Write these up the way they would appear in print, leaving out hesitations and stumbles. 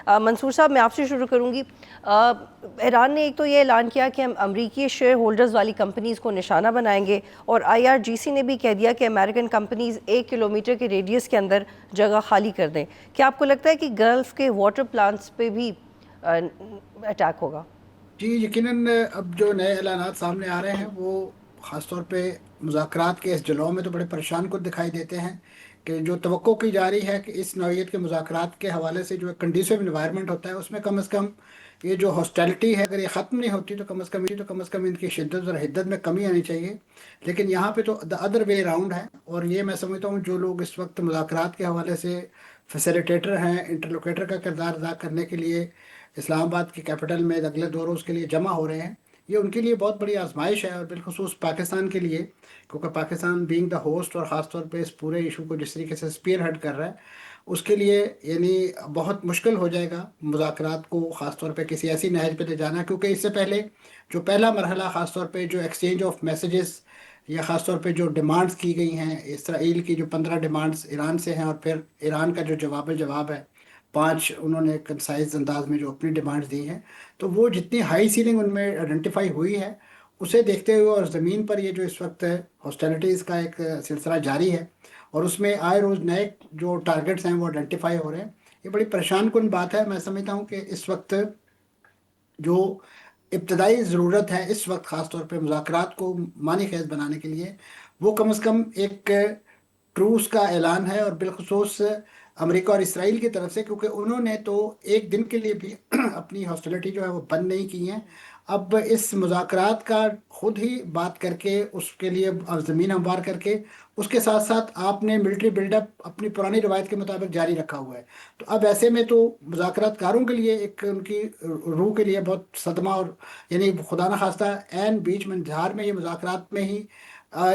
منصور صاحب میں آپ سے شروع کروں گی. ایران نے ایک تو یہ اعلان کیا کہ ہم امریکی شیئر ہولڈرز والی کمپنیز کو نشانہ بنائیں گے، اور IRGC نے بھی کہہ دیا کہ امریکن کمپنیز 1 کلومیٹر کے ریڈیس کے اندر جگہ خالی کر دیں. کیا آپ کو لگتا ہے کہ گلف کے واٹر پلانٹس پہ بھی اٹیک ہوگا؟ جی یقیناً اب جو نئے اعلانات سامنے آ رہے ہیں وہ خاص طور پہ مذاکرات کے اس جلوہ میں تو بڑے پریشان کن دکھائی دیتے ہیں، کہ جو توقع کی جا رہی ہے کہ اس نوعیت کے مذاکرات کے حوالے سے جو کنڈیسو انوائرمنٹ ہوتا ہے اس میں کم از کم یہ جو ہاسٹیلٹی ہے اگر یہ ختم نہیں ہوتی تو کم از کم ان کی شدت اور حدت میں کمی آنی چاہیے. لیکن یہاں پہ تو دا ادر وے راؤنڈ ہے، اور یہ میں سمجھتا ہوں جو لوگ اس وقت مذاکرات کے حوالے سے فیسیلیٹیٹر ہیں، انٹرلوکیٹر کا کردار ادا کرنے کے لیے اسلام آباد کی کیپٹل میں اگلے 2 روز کے لیے جمع ہو رہے ہیں، یہ ان کے لیے بہت بڑی آزمائش ہے، اور بالخصوص پاکستان کے لیے، کیونکہ پاکستان بینگ دا ہوسٹ اور خاص طور پہ اس پورے ایشو کو جس طریقے سے اسپیئر ہیڈ کر رہا ہے اس کے لیے یعنی بہت مشکل ہو جائے گا مذاکرات کو خاص طور پہ کسی ایسی نہج پہ لے جانا، کیونکہ اس سے پہلے جو پہلا مرحلہ خاص طور پہ جو ایکسچینج آف میسیجز یا خاص طور پہ جو ڈیمانڈز کی گئی ہیں اسرائیل کی جو 15 ڈیمانڈز ایران سے ہیں، اور پھر ایران کا جو جواب ہے 5 انہوں نے کنسائز انداز میں جو اپنی ڈیمانڈز دی ہیں، تو وہ جتنی ہائی سیلنگ ان میں آئیڈینٹیفائی ہوئی ہے اسے دیکھتے ہوئے اور زمین پر یہ جو اس وقت ہاسٹیلٹیز کا ایک سلسلہ جاری ہے اور اس میں آئے روز نئے جو ٹارگٹس ہیں وہ آئیڈینٹیفائی ہو رہے ہیں، یہ بڑی پریشان کن بات ہے. میں سمجھتا ہوں کہ اس وقت جو ابتدائی ضرورت ہے اس وقت خاص طور پہ مذاکرات کو معنی خیز بنانے کے لیے وہ کم از کم ایک ٹروس کا اعلان ہے، اور بالخصوص امریکہ اور اسرائیل کی طرف سے، کیونکہ انہوں نے تو ایک دن کے لیے بھی اپنی ہاسٹیلٹی جو ہے وہ بند نہیں کی ہیں. اب اس مذاکرات کا خود ہی بات کر کے اس کے لیے زمین ہموار کر کے اس کے ساتھ ساتھ آپ نے ملٹری بلڈ اپ اپنی پرانی روایت کے مطابق جاری رکھا ہوا ہے. تو اب ایسے میں تو مذاکرات کاروں کے لیے ایک ان کی روح کے لیے بہت صدمہ، اور یعنی خدا نخواستہ عین بیچ میں جھار میں یہ مذاکرات میں ہی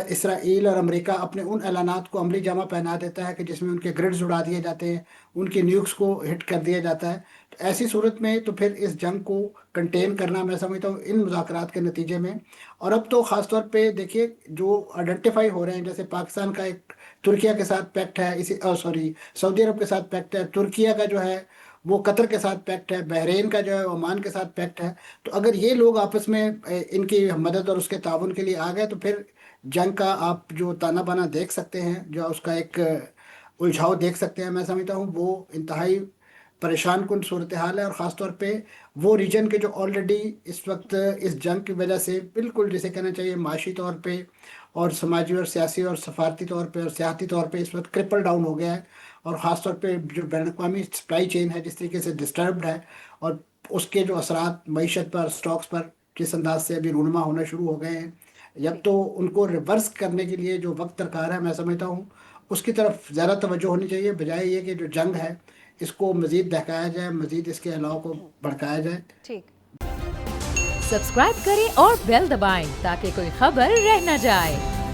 اسرائیل اور امریکہ اپنے ان اعلانات کو عملی جامہ پہنا دیتا ہے کہ جس میں ان کے گرڈز اڑا دیے جاتے ہیں، ان کی نیوکس کو ہٹ کر دیا جاتا ہے. تو ایسی صورت میں تو پھر اس جنگ کو کنٹین کرنا میں سمجھتا ہوں ان مذاکرات کے نتیجے میں. اور اب تو خاص طور پہ دیکھیے جو آئیڈینٹیفائی ہو رہے ہیں، جیسے پاکستان کا ایک ترکیہ کے ساتھ پیکٹ ہے، سعودی عرب کے ساتھ پیکٹ ہے، ترکیہ کا جو ہے وہ قطر کے ساتھ پیکٹ ہے، بحرین کا جو ہے عمان کے ساتھ پیکٹ ہے. تو اگر یہ لوگ آپس میں ان کی مدد اور اس کے تعاون کے لیے آ گئے تو پھر جنگ کا آپ جو تانا بانا دیکھ سکتے ہیں، جو اس کا ایک الجھاؤ دیکھ سکتے ہیں، میں سمجھتا ہوں وہ انتہائی پریشان کن صورتحال ہے. اور خاص طور پہ وہ ریجن کے جو آلریڈی اس وقت اس جنگ کی وجہ سے بالکل جسے کہنا چاہیے معاشی طور پہ اور سماجی اور سیاسی اور سفارتی طور پہ اور سیاحتی طور پہ اس وقت کرپل ڈاؤن ہو گیا ہے، اور خاص طور پہ جو بین الاقوامی سپلائی چین ہے جس طریقے سے ڈسٹربڈ ہے، اور اس کے جو اثرات معیشت پر، سٹاکس پر کس انداز سے ابھی رونما ہونا شروع ہو گئے ہیں. جب تو ان کو ریورس کرنے کے لیے جو وقت درکار ہے میں سمجھتا ہوں اس کی طرف زیادہ توجہ ہونی چاہیے، بجائے یہ کہ جو جنگ ہے اس کو مزید دہکایا جائے، مزید اس کے علاوہ کو بھڑکایا جائے. ٹھیک. سبسکرائب کریں اور بیل دبائیں تاکہ کوئی خبر رہ نہ جائے.